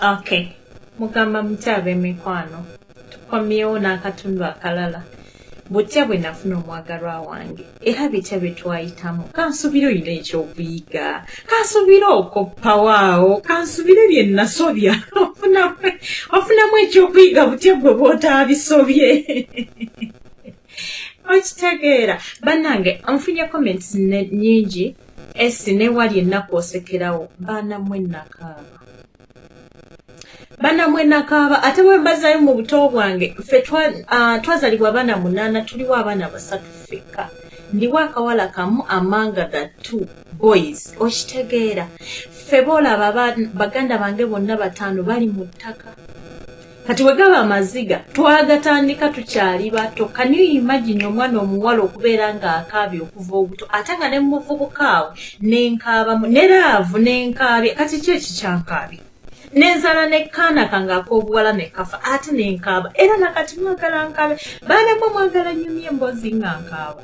Okay. Mugamba mutabe mikwano. Tukomyewo n'akatundu akalala. Butya bwe nafuna omwagalwa wange. Era bitya bye twayitamu. Kansubira oyina ekyokuyiga. Kansubira okoppa waawo. Kansubira bye nasobya. Ofunamu ekyokuyiga butya bwe bw'otaabisobye. Okitegeera. Bannange, nfunye comments nnyingi. Esi ne wali ennaku osekerawo. Banamwe nakaaba. Bana mwena kaaba ate bwe mbazayo mu buto bwange ffe twazalibwa abaana 8 tuliwo abaana 3 ffekka ndiwo akawala kamu amanga the 2 boys okitegeera ffe boolaba baganda bange bonna 5 bali mu ttaka kati we gaba amaziga twagatandika tukyali bato. Can you imagine omwana omuwala okubeera ng'akaabye okuva obuto ate nga ne mu muvubuka awo n'enkaabamu ne laavu n'enkaabye kati ki ekikyankaabye nenzala nekkaana kange ak'obuwala ne kafa ate nenkaaba era nakati mwagala nkabe baana mwe mwagala nyumye emboozi nga nkaaba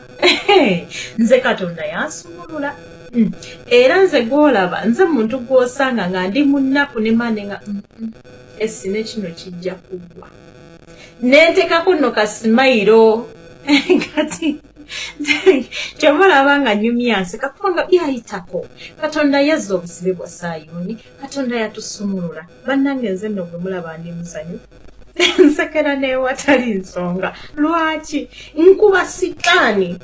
nze Katonda yansumulula era nze gwolaba nze muntu gw'osanga nga ndi mu nnaku ne maane nga esi ne kino kijja kuggwa nentekako nno kasimayiro kati kyobalaba nga nyumyanseka kubanga byayitako Katonda yazza obusibe bwa Sayuni Katonda yatusumulula bannange nze nno gwe mulaba ndi musanyufu nsekera n'ewatali nsonga lwaki nkuba sitaani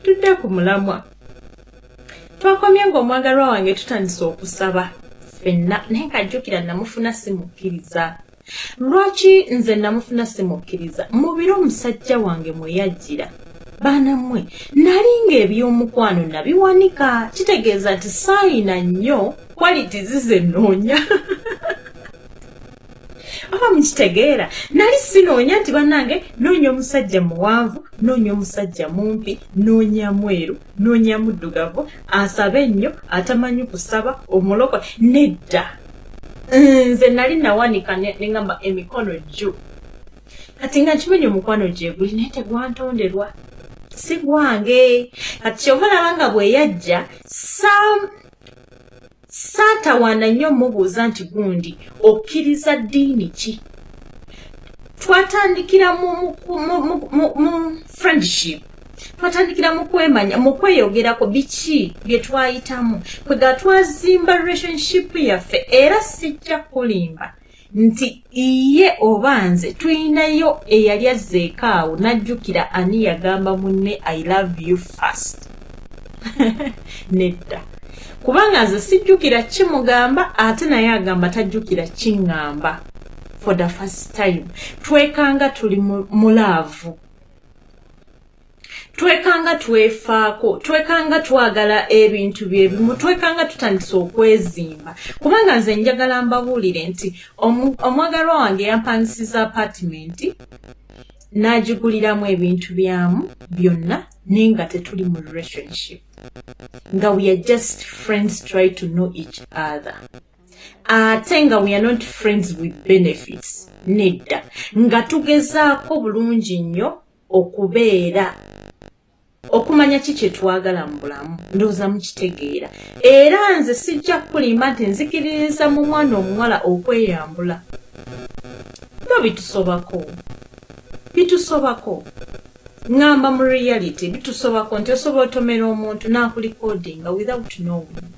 tudde ku mulamwa twakomye ng'omwagalwa wange tutandise okusaba ffenna naye nkajjukira namufuna simukkiriza. Lwaki nze namufuna simukkiriza mu biro omusajja wange mwe yajjira baana mmwe nalinga eby'omukwano nabiwanika kitegeeza nti saayina nnyo quality zize nnoonya oba mukitegeera nali sinoonya nti bannange noonya omusajja muwanvu noonya omusajja mumpi noonya mweru noonya muddugavu asaba ennyo atamanyi kusaba omulokole nedda nze nali nawanika nengamba emikono jju kati nga nkimanyi omukwano gye guli naye tegwantonderwa si gwange kati kyobalaba nga bwe yajja saatawaana nnyo mubuuza nti gundi okkiriza ddiini ki twatandikira mu friendship twatandikira mu kwemanya mu kweyogerako biki bye twayitamu kwega twazimba relationship yaffe era sijja kulimba nti iye oba nze tuyinayo eyali azzeeko awo n'ajjukira ani yagamba munne I love you first nedda kubanga nze sijjukira kimugamba ate naye agamba tajjukira kiŋŋamba for the first time twekanga tuli mulaavu twekanga twefaako twekanga twagala ebintu byebimu twekanga tutandise okwezimba kubanga nze njagala mbabuulire nti omwagalwa wange yampangisiza apartment n'agiguliramu ebintu byamu byonna naye nga tetuli mu relationship nga we are just friends try to know each other ate nga we are not friends with benefits nedda nga tugezaako bulungi nnyo okubeera okumanya kiki twagala mu bulamu ndowooza mukitegeera era nze sijja kulimba nti nzikiririza mu mwana omuwala okweyambula nga bitusobako ngamba mu reality bitusobako nti osobola otomera omuntu n'akulikodinga without knowing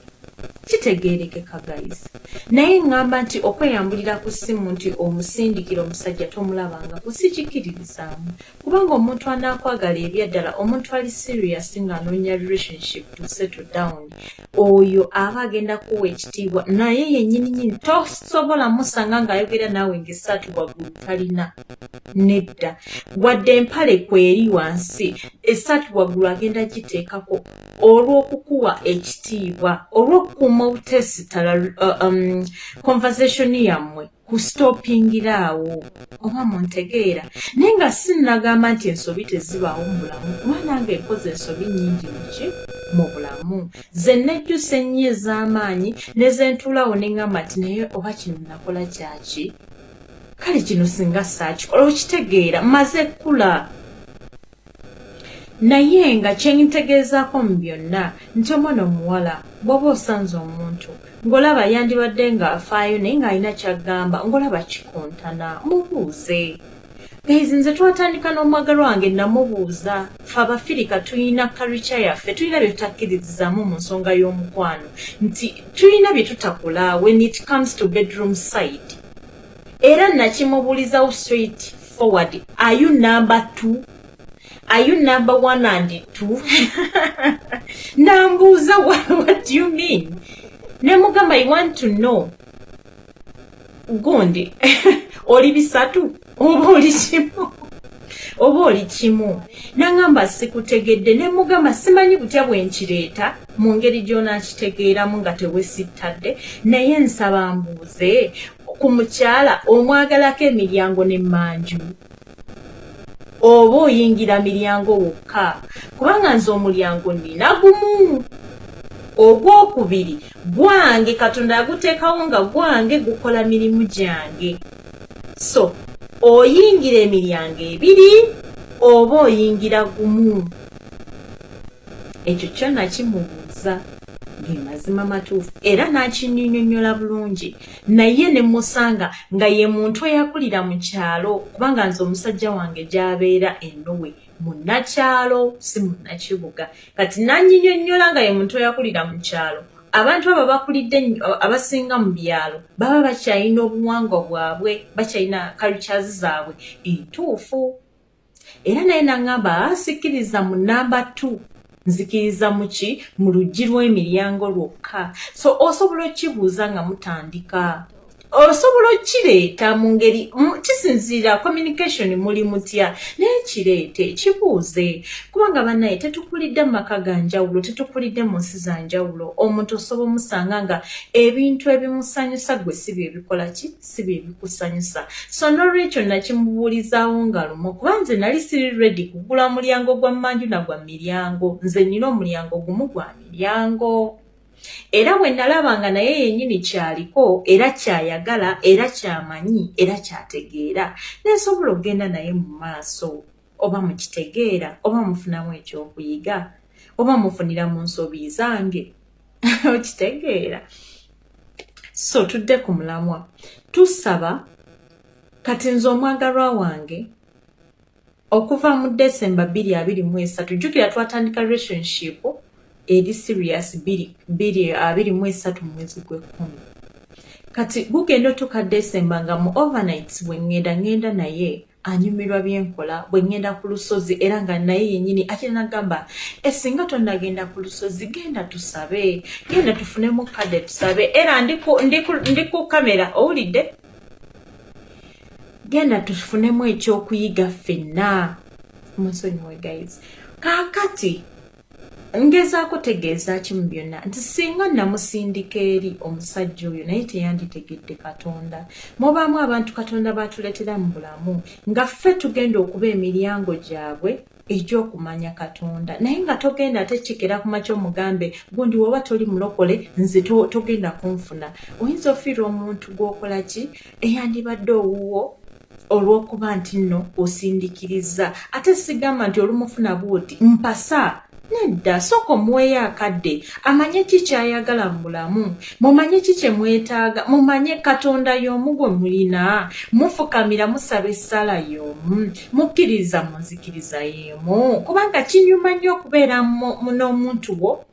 kitegeerekeka guys naye ngamba nti okweyambulira ku ssimu nti omusindikira omusajja tomulabanga kusikikiririzaamu kubanga omuntu anaakwagala ebyaddala omuntu ali serious ng'anoonya relationship to settle down oyo aba agenda kuwa ekitiibwa naye yennyini tosobola musanga ng'ayogera naawe ng'essaatu waggulu talina nedda wadde empale kweri wansi essaatu waggulu agenda giteekako olw'okukuwa ekitiibwa olw'okukuuma obutesitala conversation yammwe kustopingiraawo oba muntegeera naye nga sinnagamba nti ensobi tezibaawo mu bulamu kuba nange nkoze ensobi nnyingi mu bulamu ze nejjusa ennyo ez'amaanyi ne ze ntuulawo ne ŋŋamba nti naye oba kino nakola kyaki kale kino singa saakikola okitegeera maze kkula naye nga kyentegeezaako mu byonna nti omwana omuwala bw'oba osanze omuntu ng'olaba yandibadde ng'afaayo naye ng'alina ky'aggamba ng'olaba kikontana mubuuze. Guys, nze twatandika n'omwagalwa wange namubuuza ffe Abafirika tulina kalica yaffe tulina bye tutakkiririzaamu mu nsonga y'omukwano nti tulina bye tutakola when it comes to bedroom side. Era nakimubuulizawo straight forward, are you number 2? Are you number 1 and 2? Nambuuza, what do you mean? Nemugamba, I want to know. Gundi, oli bisatu? Oba oli kimu? Oba oli kimu? Nangamba sikutegedde. Nemugamba simanyi butya bwe nkireeta mu ngeri gy'onaakitegeeramu nga tewesittadde, naye nsaba mbuuze ku mukyala omwagalako emiryango n'emmanju oba oyingira miryango wokka, kubanga nze omulyango nnina gumu. Ogwokubiri gwange Katonda yaguteekawo nga gwange gukola mirimu gyange. So oyingira emiryango ebiri oba oyingira gumu. Ekyo kyo nakimubuuza mazima matuufu era n'akinnyonnyola bulungi, naye ne musanga nga ye muntu eyakulira mu kyalo, kubanga nze omusajja wange gy'abeera ennowe munnakyalo si munnakibuga. Kati n'annyonnyola nga ye muntu eyakulira mu kyalo. Abantu abo bakulidde abasinga mu byalo baba bakyalina obuwangwa bwabwe, bakyalina cultures zaabwe entuufu. Era naye n'aŋŋamba asikkiriza mu namba 2, nzikiriza muki mu luggi lw'emiryango lwokka. So osobola okibuuza nga mutandika, osobola okireeta mu ngeri kisinziira communication muli mutya, naye kireete kibuuze, kubanga bannaye tetukulidde mu maka ga njawulo, tetukulidde mu nsi za njawulo. Omuntu osobola omusanga nga ebintu ebimusanyusa gwe si bye bikola ki, si bye bikusanyusa. So n'olwekyo nakimubuulizaawo nga lumu, kuba nze nali siri ready kugula mulyango gwa mmanju na gwa miryango. Nze nina omulyango gumu gwa miryango. Era bwe nalabanga naye yennyini kyaliko era kyayagala era kyamanyi era kyategeera, nesobola okgenda naye mu maaso, oba mukitegeera oba mufunamu ekyokuyiga oba mufunira mu nsobi zange. Okitegeera. So tudde ku mulamwa, tusaba kati nze omwagalwa wange okuva mu December 2023 jjukira twatandika relationship eri serious 23 mwezi gw'ekkumi. Kati gugenda otuuka December nga mu overnights bwe ngenda naye anyumirwa byenkola, bwe ngenda ku lusozi era nga naye yennyini ate nagamba singa tonnagenda ku lusozi genda tusabe, genda tufunemu kade tusabe, era ndi ku kamera owulidde, genda tufunemu ekyokuyiga ffenna. Musonyiwe guys. Kaakati ngezaako tegeeza kimu byonna nti singa namusindika eri omusajja oyo naye teyanditegedde Katonda. Mubaamu abantu Katonda batuleetera mu bulamu nga ffe tugenda okuba emiryango gyabwe egy'okumanya Katonda, naye nga togenda ate kikera ku makya omugambe gundi woba toli mulokole nze togenda kunfuna. Oyinza ofiirwa omuntu gw'okola ki eyandibadde owuwo olw'okuba nti nno osindikiriza, ate sigamba nti olumufuna bw'oti mpasa. Nedda, soko muweeyo akadde amanye ki kyayagala mu bulamu, mumanye ki kye mwetaaga, mumanye Katonda y'omu gwe mulina, mufukamira musaba essala y'omu, mukkiriza mu nzikiriza y'emu, kubanga kinyuma nnyo okubeera n'omuntu wo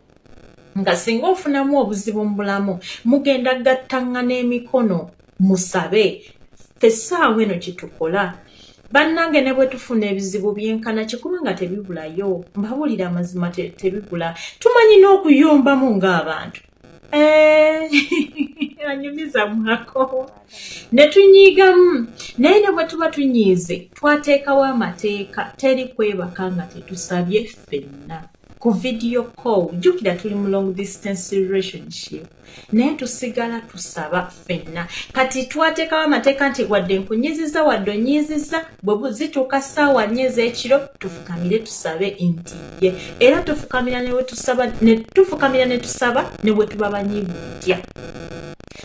nga singa ofunamu obuzibu mu bulamu mugenda gattanga n'emikono musabe. Fessaawo eno kitukola bannange ne bwe tufuna ebizibu byenkana kikubanga tebibulayo, mbabuulira amazima tebibula. Tumanyi n'okuyombamu ng'abantu anyumiza mwako ne tunyiigamu, naye ne bwe tuba tunyiize twateekawo amateeka, teri kwebaka nga tetusabye ffenna. Ku video call jjukira tuli mu long distance relationship naye tusigala tusaba ffenna. Kati twateekawo amateeka nti wadde nkunyiziza wadde onyiziza bwe zituuka ssaawa 4 ez'ekiro tufukamire tusabe nti ye, era tufukamira ne tusaba ne bwe tuba banyiivu tutya.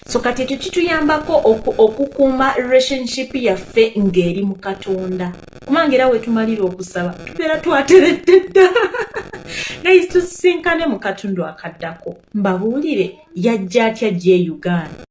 so kati tukituyambako okukuuma relationship yaffe ng'eri mu Katonda kubanga era we tumalira okusaba tubeera twateredde dda guys tusisinkane mu katundu akaddako mbabuulire yajja atya gye Uganda